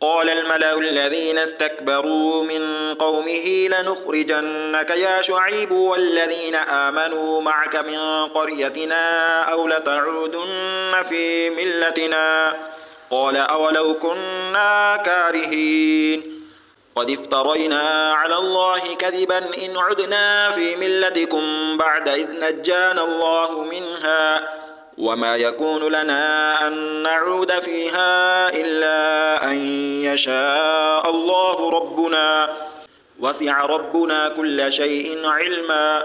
قال الملأ الذين استكبروا من قومه لنخرجنك يا شعيب والذين آمنوا معك من قريتنا أو لتعودن في ملتنا قال أولو كنا كارهين قد افترينا على الله كذبا إن عدنا في ملتكم بعد إذ نجانا الله منها وما يكون لنا أن نعود فيها إلا أن يشاء الله ربنا وسع ربنا كل شيء علما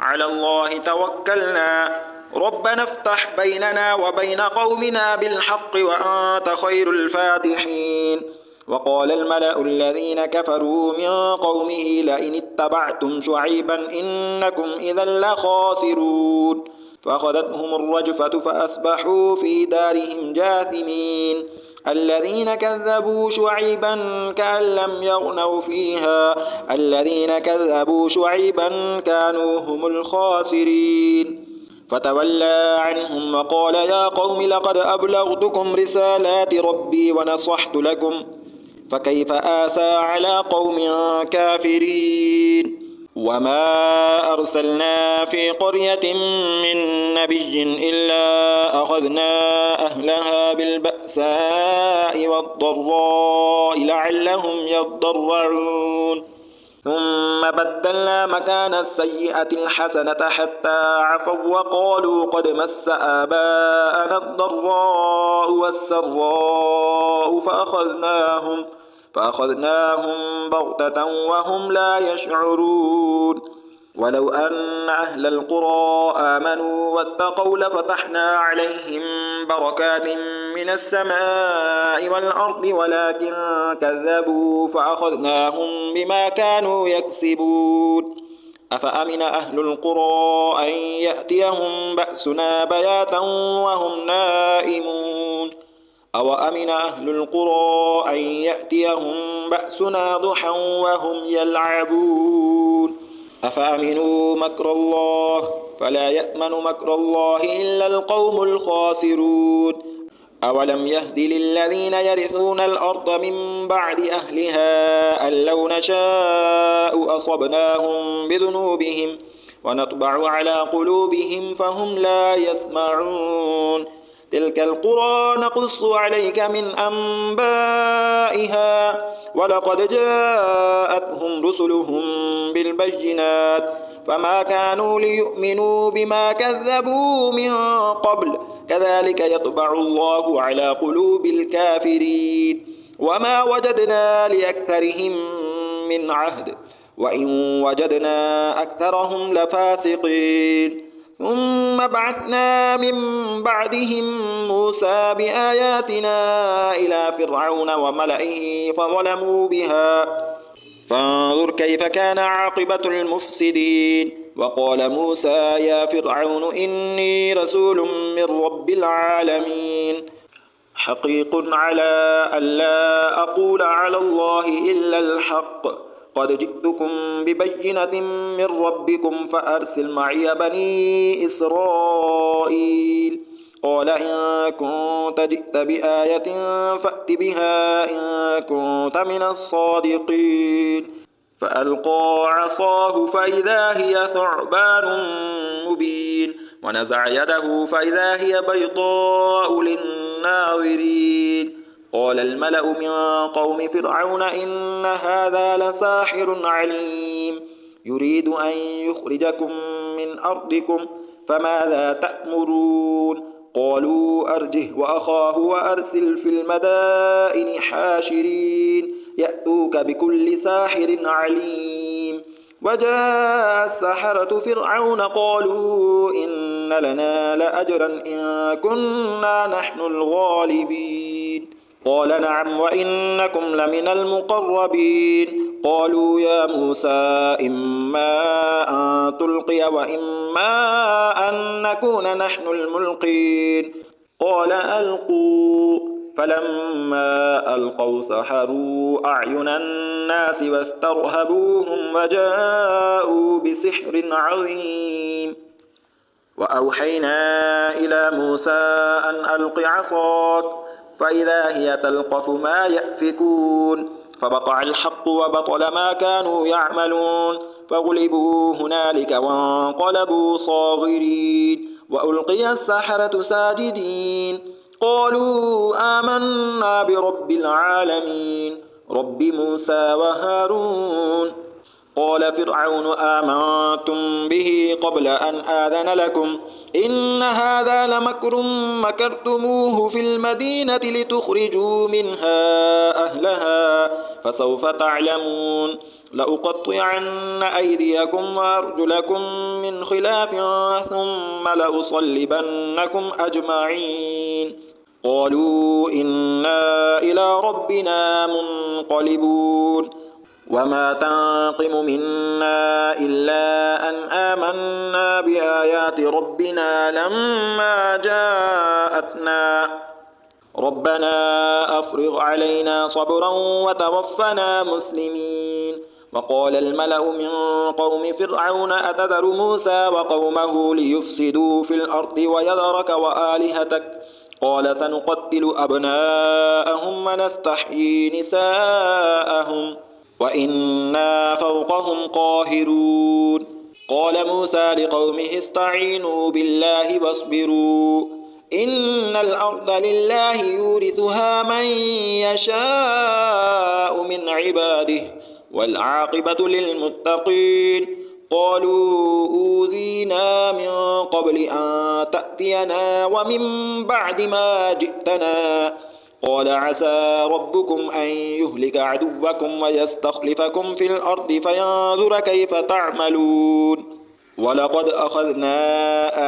على الله توكلنا ربنا افتح بيننا وبين قومنا بالحق وأنت خير الفاتحين وقال الملأ الذين كفروا من قومه لئن اتبعتم شعيبا إنكم إذا لخاسرون فأخذتهم الرجفة فأصبحوا في دارهم جاثمين الذين كذبوا شعيبا كأن لم يغنوا فيها الذين كذبوا شعيبا كانوا هم الخاسرين فتولى عنهم وقال يا قوم لقد أبلغتكم رسالات ربي ونصحت لكم فكيف آسى على قوم كافرين وما أرسلنا في قرية من نبي إلا أخذنا أهلها بالبأساء والضراء لعلهم يضرعون ثم بدلنا مكان السيئة الحسنة حتى عفوا وقالوا قد مس آباءنا الضراء والسراء فأخذناهم بغتة وهم لا يشعرون ولو أن أهل القرى آمنوا واتقوا لفتحنا عليهم بركات من السماء والأرض ولكن كذبوا فأخذناهم بما كانوا يكسبون أفأمن أهل القرى أن يأتيهم بأسنا بياتا وهم نائمون أو أمن أهل القرى أن يأتيهم بأسنا ضحى وهم يلعبون أفأمنوا مكر الله فلا يأمن مكر الله إلا القوم الخاسرون أولم يهد للذين يرثون الأرض من بعد أهلها أن لو نشاء أصبناهم بذنوبهم ونطبع على قلوبهم فهم لا يسمعون تلك القرى نقص عليك من أنبائها ولقد جاءتهم رسلهم بالبينات فما كانوا ليؤمنوا بما كذبوا من قبل كذلك يطبع الله على قلوب الكافرين وما وجدنا لأكثرهم من عهد وإن وجدنا أكثرهم لفاسقين ثم بعثنا من بعدهم موسى بآياتنا إلى فرعون وملئه فظلموا بها فانظر كيف كان عاقبة المفسدين وقال موسى يا فرعون إني رسول من رب العالمين حقيق على ألا أقول على الله إلا الحق قد جئتكم ببينة من ربكم فأرسل معي بني إسرائيل قال إن كنت جئت بآية فأت بها إن كنت من الصادقين فألقى عصاه فإذا هي ثعبان مبين ونزع يده فإذا هي بيضاء للناظرين قال الملأ من قوم فرعون إن هذا لساحر عليم يريد أن يخرجكم من أرضكم فماذا تأمرون قالوا أرجه وأخاه وأرسل في المدائن حاشرين يأتوك بكل ساحر عليم وجاء السحرة فرعون قالوا إن لنا لأجرا إن كنا نحن الغالبين قال نعم وإنكم لمن المقربين قالوا يا موسى إما أن تلقي وإما أن نكون نحن الملقين قال ألقوا فلما ألقوا سحروا أعين الناس واسترهبوهم وجاءوا بسحر عظيم وأوحينا إلى موسى أن ألق عصاك فإذا هي تلقف ما يأفكون فوقع الحق وبطل ما كانوا يعملون فغلبوا هنالك وانقلبوا صاغرين وألقي السحرة ساجدين قالوا آمنا برب العالمين رب موسى وهارون قال فرعون آمنتم به قبل أن آذن لكم إن هذا لمكر مكرتموه في المدينة لتخرجوا منها أهلها فسوف تعلمون لأقطعن أيديكم وأرجلكم من خلاف ثم لأصلبنكم أجمعين قالوا إنا إلى ربنا منقلبون وما تنقم منا إلا أن آمنا بآيات ربنا لما جاءتنا ربنا أفرغ علينا صبرا وتوفنا مسلمين وقال الملأ من قوم فرعون أتذر موسى وقومه ليفسدوا في الأرض ويذرك وآلهتك قال سنقتل أبناءهم ونستحيي نساءهم وإنا فوقهم قاهرون قال موسى لقومه استعينوا بالله واصبروا إن الأرض لله يورثها من يشاء من عباده والعاقبة للمتقين قالوا أوذينا من قبل أن تأتينا ومن بعد ما جئتنا قال عسى ربكم أن يهلك عدوكم ويستخلفكم في الأرض فينظر كيف تعملون ولقد أخذنا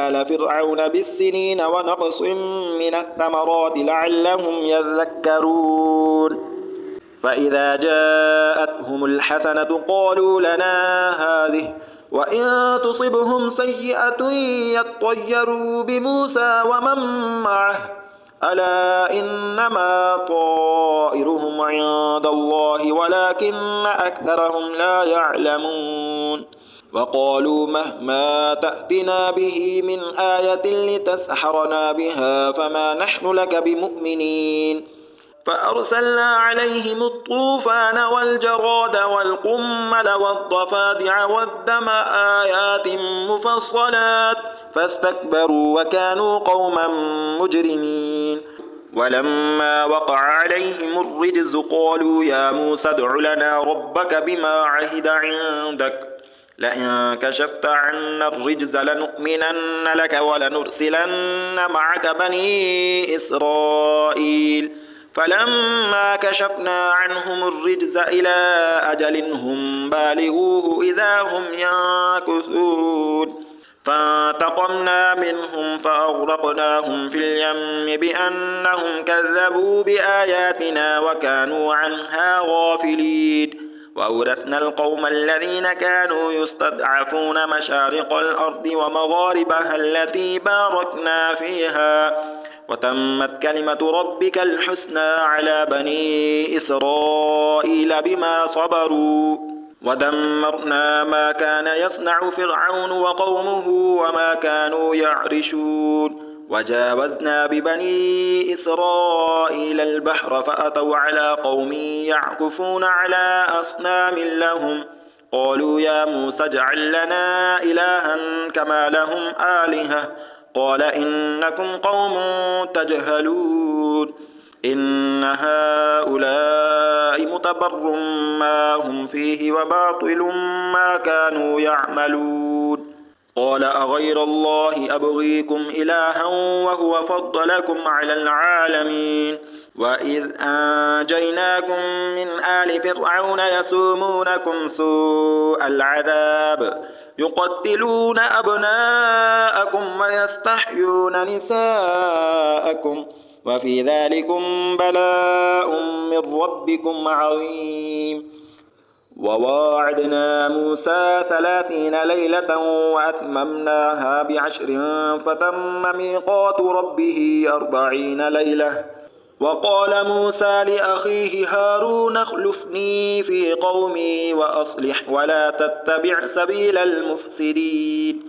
آل فرعون بالسنين ونقص من الثمرات لعلهم يذكرون فإذا جاءتهم الحسنة قالوا لنا هذه وإن تصبهم سيئة يطيروا بموسى ومن معه ألا إنما طائرهم عند الله ولكن أكثرهم لا يعلمون وقالوا مهما تأتنا به من آية لتسحرنا بها فما نحن لك بمؤمنين فأرسلنا عليهم الطوفان والجراد والقمل والضفادع والدم آيات مفصلات فاستكبروا وكانوا قوما مجرمين ولما وقع عليهم الرجز قالوا يا موسى ادع لنا ربك بما عهد عندك لئن كشفت عنا الرجز لنؤمنن لك ولنرسلن معك بني إسرائيل فلما كشفنا عنهم الرجز إلى أجل هم بالغوه إذا هم ينكثون فانتقمنا منهم فأغرقناهم في اليم بأنهم كذبوا بآياتنا وكانوا عنها غافلين وأورثنا القوم الذين كانوا يستضعفون مشارق الأرض ومغاربها التي باركنا فيها وتمت كلمة ربك الحسنى على بني إسرائيل بما صبروا ودمرنا ما كان يصنع فرعون وقومه وما كانوا يعرشون وجاوزنا ببني إسرائيل البحر فأتوا على قوم يعكفون على أصنام لهم قالوا يا موسى اجعل لنا إلها كما لهم آلهة قال إنكم قوم تجهلون إن هؤلاء متبر ما هم فيه وباطل ما كانوا يعملون قال أغير الله أبغيكم إلها وهو فضلكم على العالمين وإذ أنجيناكم من آل فرعون يسومونكم سوء العذاب يقتلون أبناءكم ويستحيون نساءكم وفي ذلكم بلاء من ربكم عظيم وواعدنا موسى 30 ليلة وأتممناها ب10 فتم ميقات ربه 40 ليلة وقال موسى لأخيه هارون اخلفني في قومي وأصلح ولا تتبع سبيل المفسدين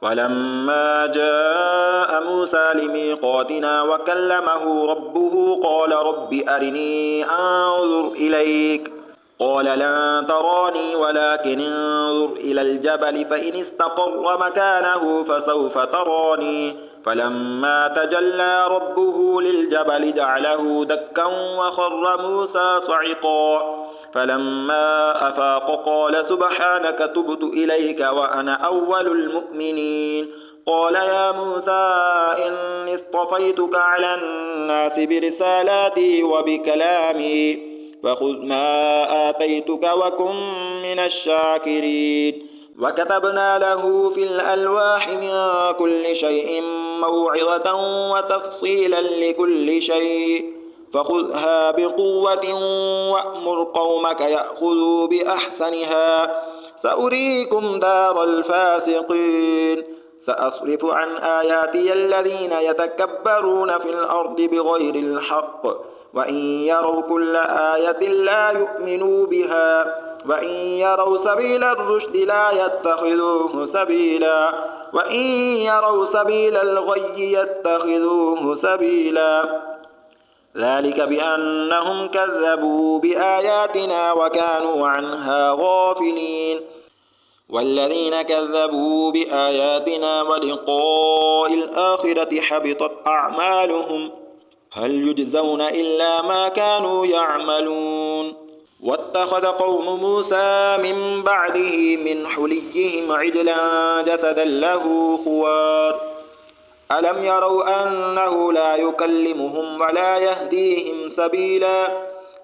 ولما جاء موسى لميقاتنا وكلمه ربه قال رب أرني أنظر إليك قال لن تراني ولكن انظر إلى الجبل فإن استقر مكانه فسوف تراني فلما تجلى ربه للجبل جعله دكا وخر موسى صعقا فلما أفاق قال سبحانك تبت إليك وأنا أول المؤمنين قال يا موسى إني اصطفيتك على الناس برسالاتي وبكلامي فخذ ما آتيتك وكن من الشاكرين وكتبنا له في الألواح من كل شيء موعظة وتفصيلا لكل شيء فخذها بقوة وأمر قومك يأخذوا بأحسنها سأريكم دار الفاسقين سأصرف عن آياتي الذين يتكبرون في الأرض بغير الحق وإن يروا كل آية لا يؤمنوا بها وإن يروا سبيل الرشد لا يتخذوه سبيلا وإن يروا سبيل الغي يتخذوه سبيلا ذلك بأنهم كذبوا بآياتنا وكانوا عنها غافلين والذين كذبوا بآياتنا ولقاء الآخرة حبطت أعمالهم هل يجزون إلا ما كانوا يعملون واتخذ قوم موسى من بعده من حليهم عجلا جسدا له خوار ألم يروا أنه لا يكلمهم ولا يهديهم سبيلا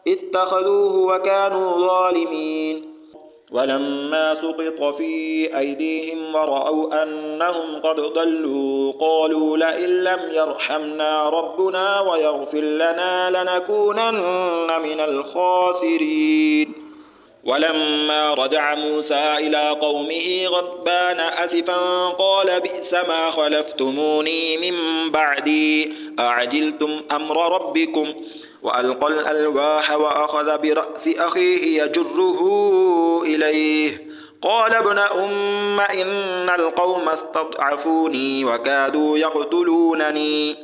اتخذوه وكانوا ظالمين ولما سقط في أيديهم ورأوا أنهم قد ضلوا قالوا لئن لم يرحمنا ربنا ويغفر لنا لنكونن من الخاسرين ولما رجع موسى إلى قومه غضبان أسفا قال بئس ما خلفتموني من بعدي أعجلتم أمر ربكم وألقى الألواح وأخذ برأس أخيه يجره إليه قال ابن أم إن القوم استضعفوني وكادوا يقتلونني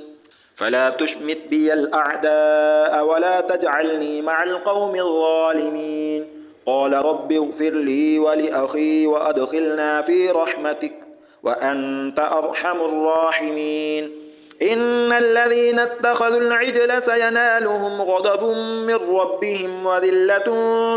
فلا تشمت بي الأعداء ولا تجعلني مع القوم الظالمين قال رب اغفر لي ولأخي وأدخلنا في رحمتك وأنت أرحم الراحمين إن الذين اتخذوا العجل سينالهم غضب من ربهم وذلة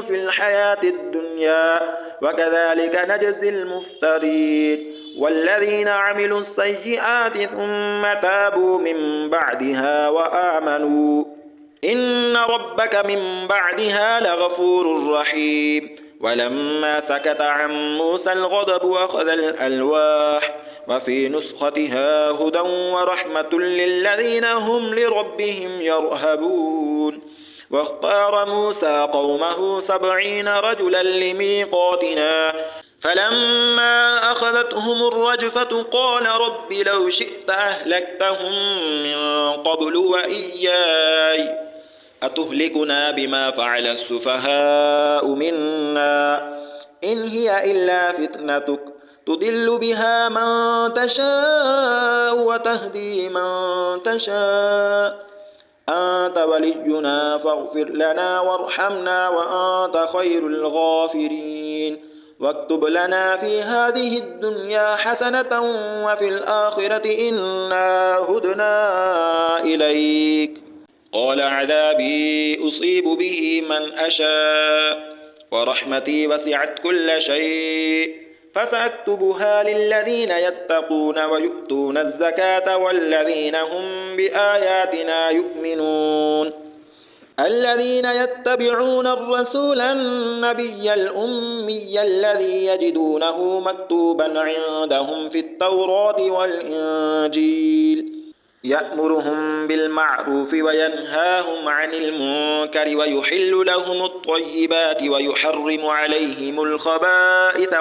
في الحياة الدنيا وكذلك نجزي المفترين والذين عملوا السيئات ثم تابوا من بعدها وآمنوا إن ربك من بعدها لغفور رحيم ولما سكت عن موسى الغضب أخذ الألواح وفي نسختها هدى ورحمة للذين هم لربهم يرهبون واختار موسى قومه 70 رجلا لميقاتنا فلما أخذتهم الرجفة قال رب لو شئت أهلكتهم من قبل وإياي أتهلكنا بما فعل السفهاء منا إن هي إلا فتنتك تضل بها من تشاء وتهدي من تشاء أنت ولينا فاغفر لنا وارحمنا وأنت خير الغافرين واكتب لنا في هذه الدنيا حسنة وفي الآخرة إنا هدنا إليك قال عذابي أصيب به من أشاء ورحمتي وسعت كل شيء فسأكتبها للذين يتقون ويؤتون الزكاة والذين هم بآياتنا يؤمنون الذين يتبعون الرسول النبي الأمي الذي يجدونه مكتوبا عندهم في التوراة والإنجيل يأمرهم بالمعروف وينهاهم عن المنكر ويحل لهم الطيبات ويحرم عليهم الخبائث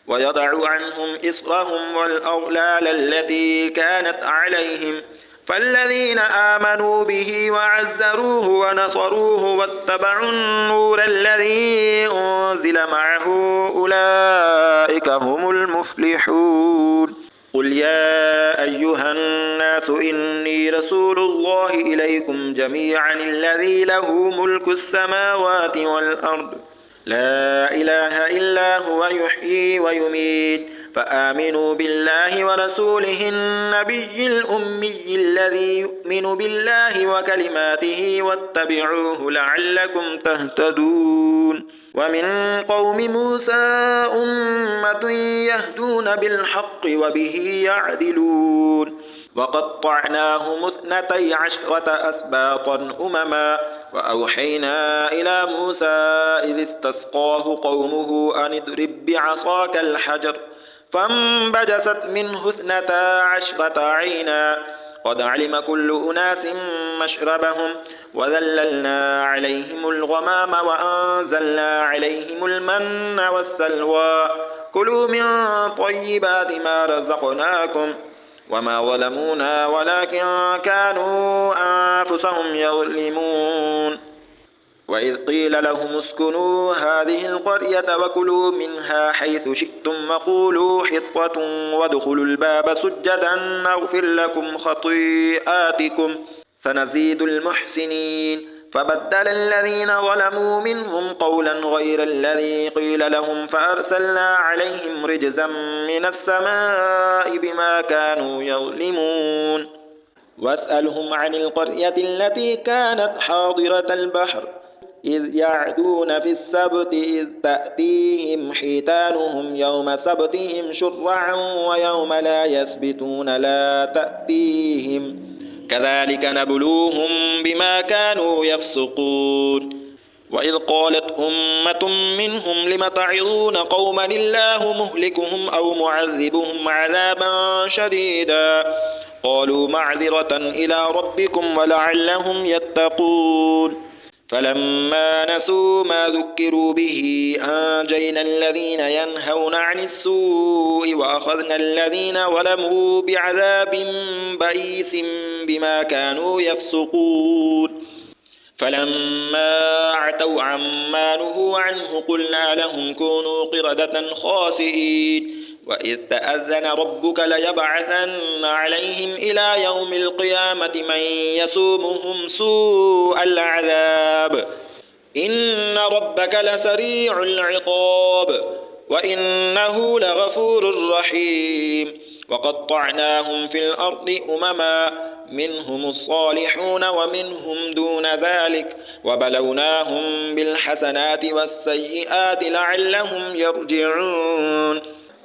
ويضع عنهم إصرهم والأغلال التي كانت عليهم فالذين آمنوا به وعزروه ونصروه واتبعوا النور الذي أنزل معه أولئك هم المفلحون. قل يا أيها الناس إني رسول الله إليكم جميعا الذي له ملك السماوات والأرض لا إله إلا هو يحيي ويميت فآمنوا بالله ورسوله النبي الأمي الذي يؤمن بالله وكلماته واتبعوه لعلكم تهتدون. ومن قوم موسى أمة يهدون بالحق وبه يعدلون. وقطعناهم 12 أسباطا أمما وأوحينا إلى موسى إذ استسقاه قومه أن اضرب بعصاك الحجر فانبجست منه 12 عينا قد علم كل أناس مشربهم وذللنا عليهم الغمام وأنزلنا عليهم المن والسلوى كلوا من طيبات ما رزقناكم وما ظلمونا ولكن كانوا أنفسهم يظلمون. وإذ قيل لهم اسكنوا هذه القرية وكلوا منها حيث شئتم وقولوا حطة وادخلوا الباب سجدا نغفر لكم خطيئاتكم سنزيد المحسنين. فبدل الذين ظلموا منهم قولا غير الذي قيل لهم فأرسلنا عليهم رجزا من السماء بما كانوا يظلمون. واسألهم عن القرية التي كانت حاضرة البحر إذ يعدون في السبت إذ تأتيهم حيتانهم يوم سبتهم شرعا ويوم لا يسبتون لا تأتيهم كذلك نبلوهم بما كانوا يفسقون. وإذ قالت أمة منهم لم تعظون قوما الله مهلكهم أو معذبهم عذابا شديدا قالوا معذرة إلى ربكم ولعلهم يتقون. فلما نسوا ما ذكروا به أنجينا الذين ينهون عن السوء وأخذنا الذين ظلموا بعذاب بئيس بما كانوا يفسقون. فلما عتوا عما نهوا عنه قلنا لهم كونوا قردة خاسئين. وإذ تأذن ربك ليبعثن عليهم إلى يوم القيامة من يسومهم سوء العذاب إن ربك لسريع العقاب وإنه لغفور رحيم. وقطعناهم في الأرض أمما منهم الصالحون ومنهم دون ذلك وبلوناهم بالحسنات والسيئات لعلهم يرجعون.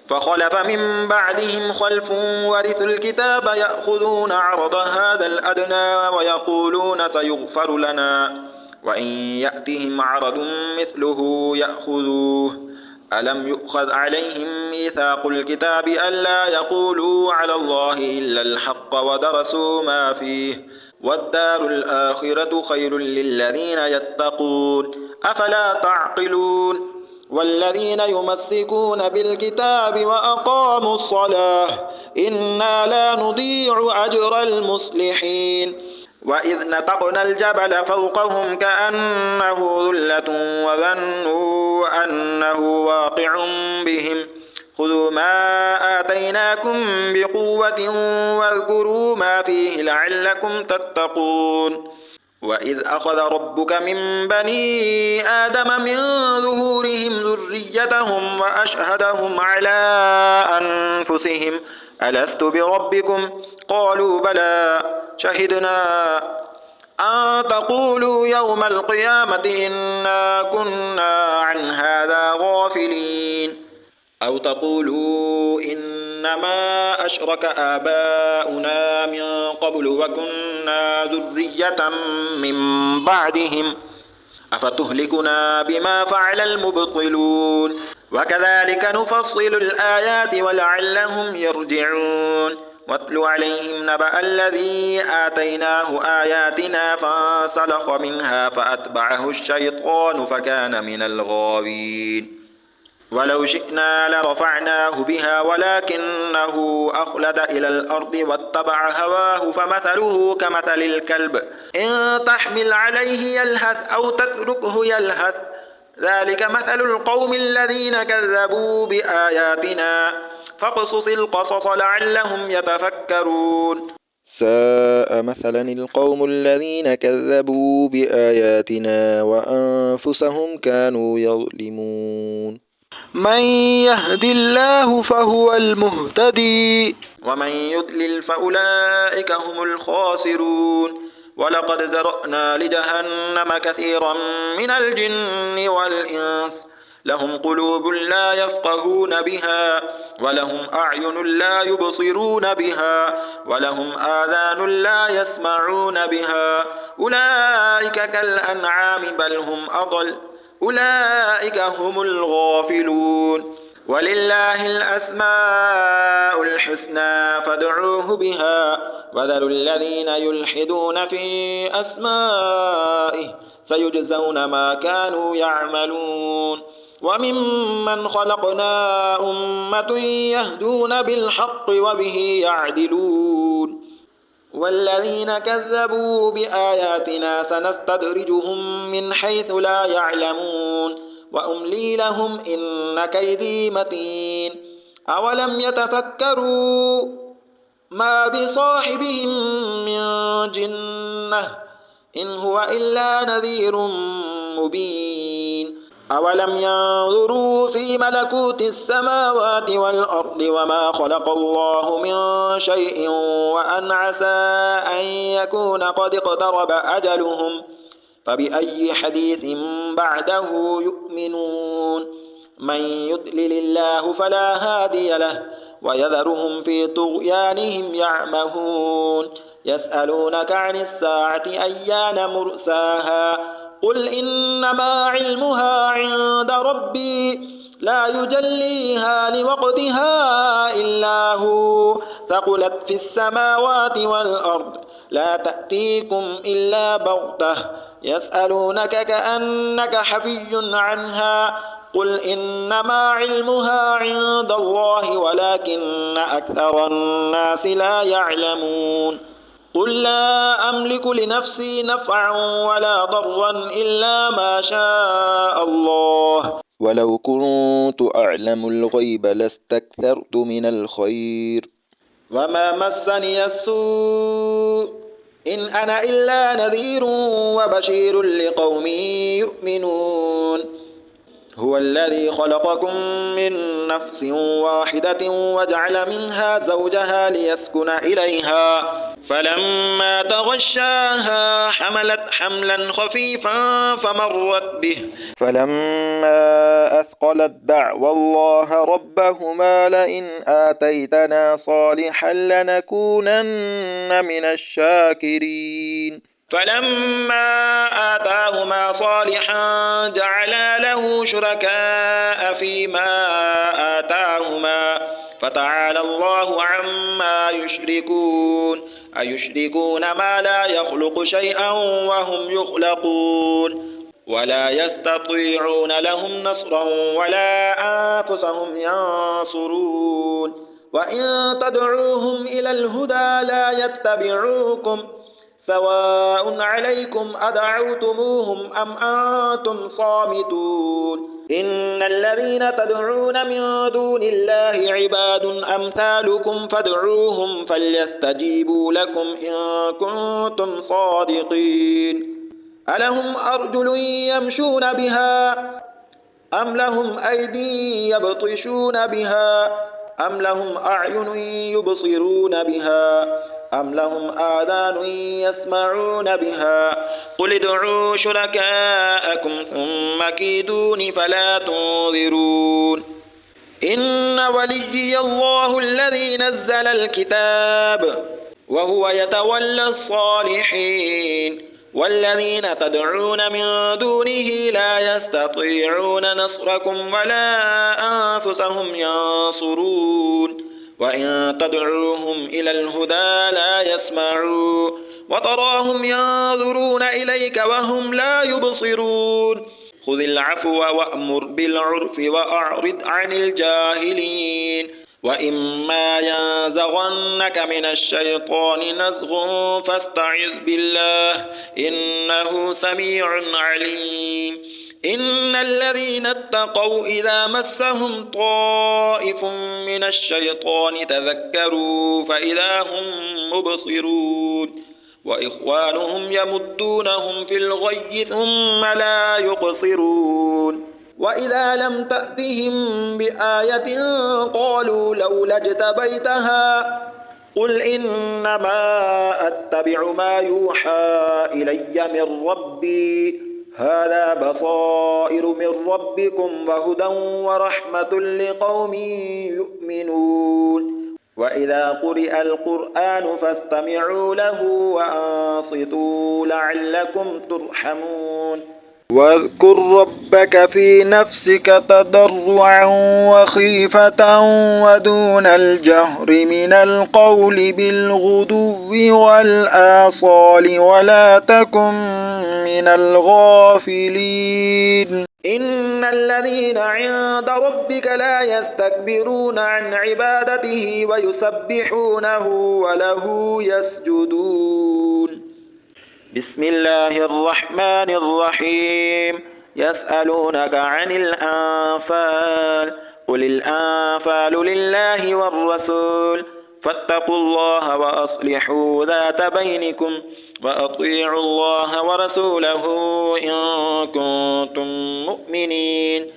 فخلف من بعدهم خلف ورثوا الكتاب يأخذون عرض هذا الأدنى ويقولون سيغفر لنا وإن يأتهم عرض مثله يأخذوه ألم يؤخذ عليهم ميثاق الكتاب ألا يقولوا على الله إلا الحق ودرسوا ما فيه والدار الآخرة خير للذين يتقون أفلا تعقلون. والذين يمسكون بالكتاب وأقاموا الصلاة إنا لا نضيع أجر المصلحين. وإذ نطقنا الجبل فوقهم كأنه ذلة وظنوا أنه واقع بهم خذوا ما آتيناكم بقوة واذكروا ما فيه لعلكم تتقون. وإذ أخذ ربك من بني آدم من ظهورهم ذريتهم وأشهدهم على أنفسهم ألست بربكم قالوا بلى شهدنا أن تقولوا يوم القيامة إنا كنا عن هذا غافلين أو تقولوا إنما أشرك آباؤنا من قبل وكنا ذرية من بعدهم أفتهلكنا بما فعل المبطلون وكذلك نفصل الآيات ولعلهم يرجعون. واتل عليهم نبأ الذي آتيناه آياتنا فانسلخ منها فأتبعه الشيطان فكان من الغاوين. ولو شئنا لرفعناه بها ولكنه أخلد إلى الأرض واتبع هواه فمثله كمثل الكلب إن تحمل عليه يلهث أو تتركه يلهث ذلك مثل القوم الذين كذبوا بآياتنا فاقصص القصص لعلهم يتفكرون ساء مثلا القوم الذين كذبوا بآياتنا وأنفسهم كانوا يظلمون من يهد الله فهو المهتدي ومن يضلل فأولئك هم الخاسرون ولقد ذرأنا لجهنم كثيرا من الجن والإنس لهم قلوب لا يفقهون بها ولهم أعين لا يبصرون بها ولهم آذان لا يسمعون بها أولئك كالأنعام بل هم أضل أولئك هم الغافلون ولله الأسماء الحسنى فادعوه بها وذروا الذين يلحدون في أسمائه سيجزون ما كانوا يعملون وممن خلقنا أمة يهدون بالحق وبه يعدلون والذين كذبوا بآياتنا سنستدرجهم من حيث لا يعلمون وأملي لهم إن كيدي متين أولم يتفكروا ما بصاحبهم من جنة إن هو إلا نذير مبين أولم ينظروا في ملكوت السماوات والأرض وما خلق الله من شيء وأن عسى أن يكون قد اقترب أجلهم فبأي حديث بعده يؤمنون من يضلل الله فلا هادي له ويذرهم في طغيانهم يعمهون يسألونك عن الساعة أيان مرساها قل إنما علمها عند ربي لا يجليها لوقتها إلا هو ثقلت في السماوات والأرض لا تأتيكم إلا بغتة يسألونك كأنك حفي عنها قل إنما علمها عند الله ولكن أكثر الناس لا يعلمون قل لا أملك لنفسي نفعا ولا ضرا إلا ما شاء الله ولو كنت أعلم الغيب لاستكثرت من الخير وما مسني السوء إن أنا إلا نذير وبشير لقوم يؤمنون هو الذي خلقكم من نفس واحدة وجعل منها زوجها ليسكن إليها فلما تغشاها حملت حملا خفيفا فمرت به فلما أثقلت دعوى الله ربهما لئن آتيتنا صالحا لنكونن من الشاكرين فلما آتاهما صالحا جعلا له شركاء فيما آتاهما فتعالى الله عما يشركون أيشركون ما لا يخلق شيئا وهم يخلقون ولا يستطيعون لهم نصرا ولا أنفسهم ينصرون وإن تدعوهم إلى الهدى لا يتبعوكم سواء عليكم أدعوتموهم أم أنتم صامتون إن الذين تدعون من دون الله عباد أمثالكم فادعوهم فليستجيبوا لكم إن كنتم صادقين ألهم أرجل يمشون بها أم لهم أيدي يبطشون بها أم لهم أعين يبصرون بها أم لهم آذان يسمعون بها قل ادعوا شركاءكم ثم كيدون فلا تنظرون إن وليي الله الذي نزل الكتاب وهو يتولى الصالحين والذين تدعون من دونه لا يستطيعون نصركم ولا أنفسهم ينصرون وإن تدعوهم إلى الهدى لا يسمعوا وتراهم ينظرون إليك وهم لا يبصرون خذ العفو وأمر بالعرف وأعرض عن الجاهلين وإما ينزغنك من الشيطان نزغ فاستعذ بالله إنه سميع عليم إن الذين اتقوا إذا مسهم طائف من الشيطان تذكروا فإذا هم مبصرون وإخوانهم يمدونهم في الغي ثم لا يقصرون وإذا لم تأتهم بآية قالوا لولا اجتبيتها قل إنما أتبع ما يوحى إلي من ربي هذا بصائر من ربكم وهدى ورحمة لقوم يؤمنون وإذا قرئ القرآن فاستمعوا له وأنصتوا لعلكم ترحمون واذكر ربك في نفسك تضرعا وخيفة ودون الجهر من القول بالغدو والآصال ولا تكن من الغافلين إن الذين عند ربك لا يستكبرون عن عبادته ويسبحونه وله يسجدون بسم الله الرحمن الرحيم يسألونك عن الأنفال قل الأنفال لله والرسول فاتقوا الله وأصلحوا ذات بينكم وأطيعوا الله ورسوله إن كنتم مؤمنين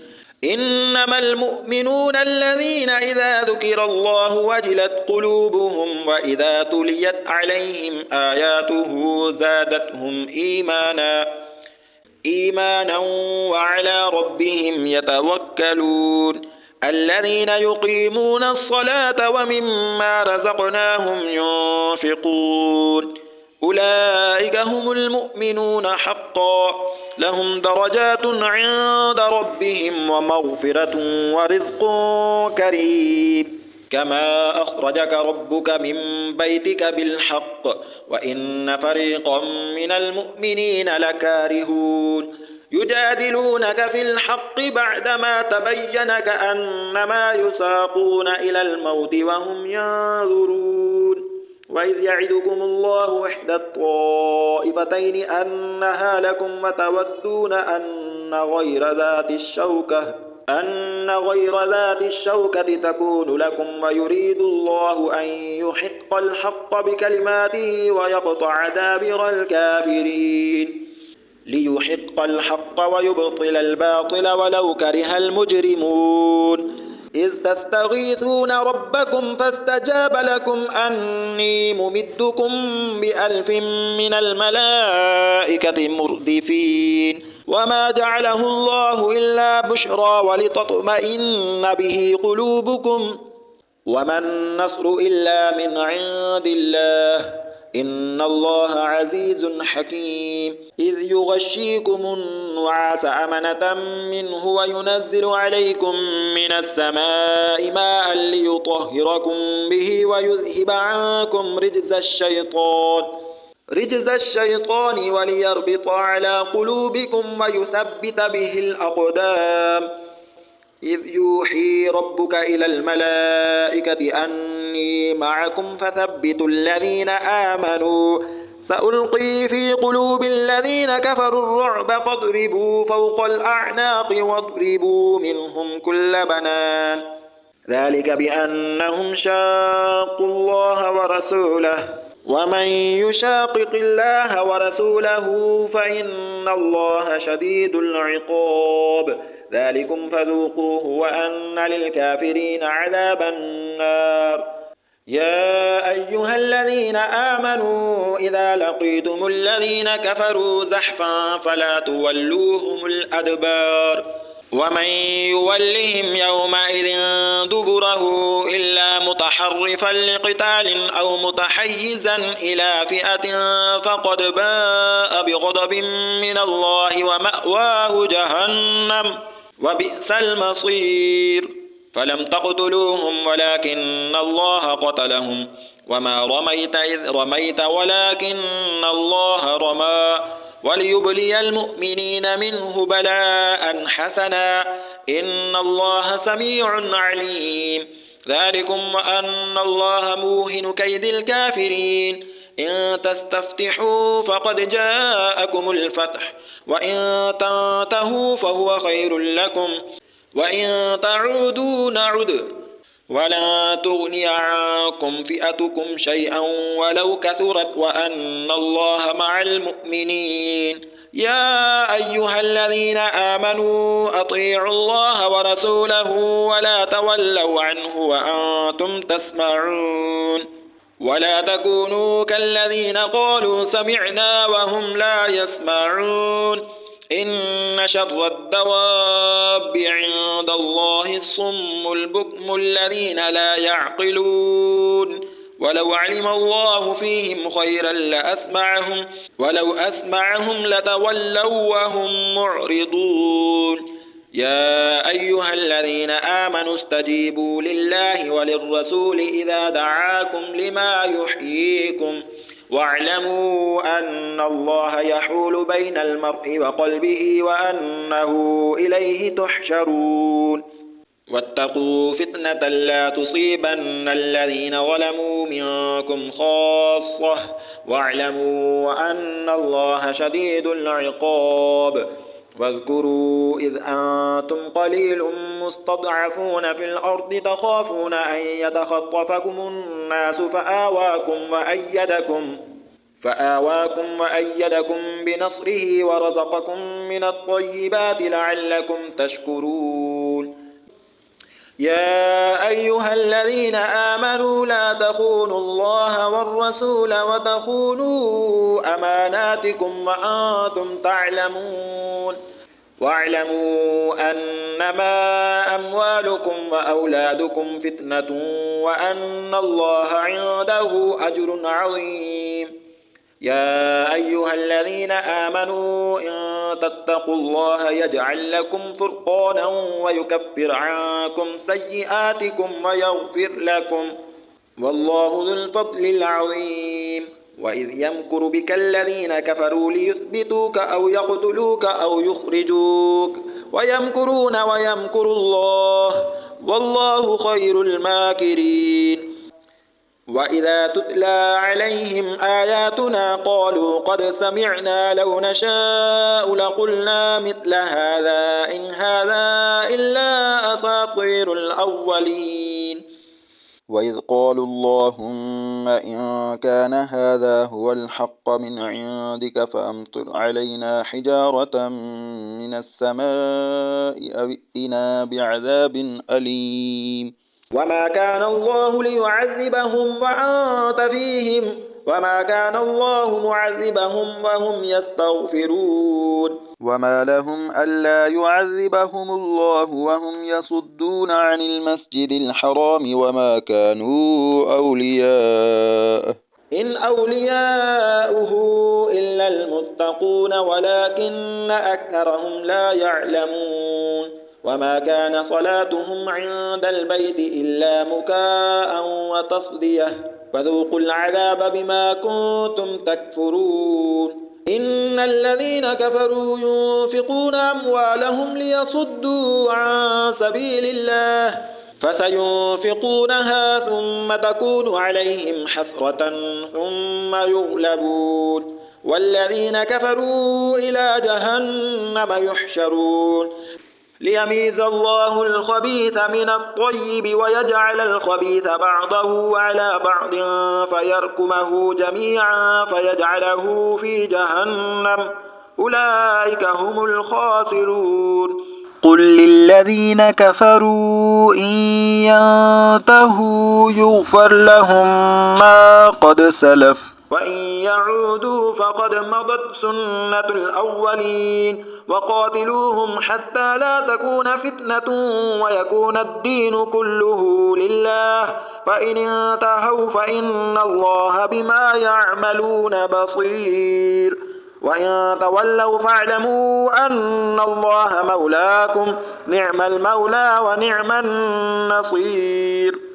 إنما المؤمنون الذين إذا ذكر الله وجلت قلوبهم وإذا تليت عليهم آياته زادتهم إيمانا وعلى ربهم يتوكلون الذين يقيمون الصلاة ومما رزقناهم ينفقون أولئك هم المؤمنون حقا لهم درجات عند ربهم ومغفرة ورزق كريم كما أخرجك ربك من بيتك بالحق وإن فريقا من المؤمنين لكارهون يجادلونك في الحق بعدما تبين كأنما يساقون إلى الموت وهم ينظرون وإذ يعدكم الله إحدى الطائفتين أنها لكم وتودون أن غير ذات الشوكة تكون لكم ويريد الله أن يحق الحق بكلماته ويقطع دابر الكافرين ليحق الحق ويبطل الباطل ولو كره المجرمون إذ تستغيثون ربكم فاستجاب لكم أني ممدكم ب1000 من الملائكة مردفين وما جعله الله إلا بشرى ولتطمئن به قلوبكم وما النصر إلا من عند الله إن الله عزيز حكيم إذ يغشيكم النعاس أمنة منه وينزل عليكم من السماء ماء ليطهركم به ويذهب عنكم رجز الشيطان وليربط على قلوبكم ويثبت به الأقدام إذ يوحي ربك إلى الملائكة أني معكم فثبتوا الذين آمنوا سألقي في قلوب الذين كفروا الرعب فاضربوا فوق الأعناق واضربوا منهم كل بنان ذلك بأنهم شاقوا الله ورسوله ومن يشاقق الله ورسوله فإن الله شديد العقاب ذلكم فذوقوه وأن للكافرين عذاب النار يا أيها الذين آمنوا إذا لقيتم الذين كفروا زحفا فلا تولوهم الأدبار ومن يولهم يومئذ دبره إلا متحرفا لقتال أو متحيزا إلى فئة فقد باء بغضب من الله ومأواه جهنم وبئس المصير فلم تقتلوهم ولكن الله قتلهم وما رميت إذ رميت ولكن الله رمى وليبلي المؤمنين منه بلاء حسنا إن الله سميع عليم ذلكم وأن الله موهن كيد الكافرين إن تستفتحوا فقد جاءكم الفتح وإن تنتهوا فهو خير لكم وإن تعودوا نعد ولا تغني عنكم فئتكم شيئا ولو كثرت وأن الله مع المؤمنين يا أيها الذين آمنوا أطيعوا الله ورسوله ولا تولوا عنه وأنتم تسمعون ولا تكونوا كالذين قالوا سمعنا وهم لا يسمعون إن شر الدواب عند الله الصم البكم الذين لا يعقلون ولو علم الله فيهم خيرا لأسمعهم ولو أسمعهم لتولوا وهم معرضون يا أيها الذين آمنوا استجيبوا لله وللرسول إذا دعاكم لما يحييكم واعلموا أن الله يحول بين المرء وقلبه وأنه إليه تحشرون واتقوا فتنة لا تصيبن الذين ظلموا منكم خاصة واعلموا أن الله شديد العقاب واذكروا إذ أنتم قليل مستضعفون في الأرض تخافون أن يتخطفكم الناس فآواكم وأيدكم بنصره ورزقكم من الطيبات لعلكم تشكرون يا أيها الذين آمنوا لا تخونوا الله والرسول وتخونوا أماناتكم وأنتم تعلمون واعلموا أنما أموالكم وأولادكم فتنة وأن الله عنده أجر عظيم يا أيها الذين آمنوا إن تتقوا الله يجعل لكم فرقانا ويكفر عنكم سيئاتكم ويغفر لكم والله ذو الفضل العظيم وإذ يمكر بك الذين كفروا ليثبتوك أو يقتلوك أو يخرجوك ويمكرون ويمكر الله والله خير الماكرين وإذا تتلى عليهم آياتنا قالوا قد سمعنا لو نشاء لقلنا مثل هذا إن هذا إلا أساطير الأولين وإذ قالوا اللهم إن كان هذا هو الحق من عندك فأمطر علينا حجارة من السماء أو ائتنا بعذاب أليم وما كان الله ليعذبهم وأنت فيهم وما كان الله معذبهم وهم يستغفرون وما لهم ألا يعذبهم الله وهم يصدون عن المسجد الحرام وما كانوا أولياءه إن أولياؤه إلا المتقون ولكن أكثرهم لا يعلمون وما كان صلاتهم عند البيت إلا مكاء وتصدية فذوقوا العذاب بما كنتم تكفرون إن الذين كفروا ينفقون أموالهم ليصدوا عن سبيل الله فسينفقونها ثم تكون عليهم حسرة ثم يغلبون والذين كفروا إلى جهنم يحشرون ليميز الله الخبيث من الطيب ويجعل الخبيث بعضه على بعض فيركمه جميعا فيجعله في جهنم أولئك هم الخاسرون قل للذين كفروا إن ينتهوا يغفر لهم ما قد سلف وإن يعودوا فقد مضت سنة الأولين وقاتلوهم حتى لا تكون فتنة ويكون الدين كله لله فإن انتهوا فإن الله بما يعملون بصير وإن تولوا فاعلموا أن الله مولاكم نعم المولى ونعم النصير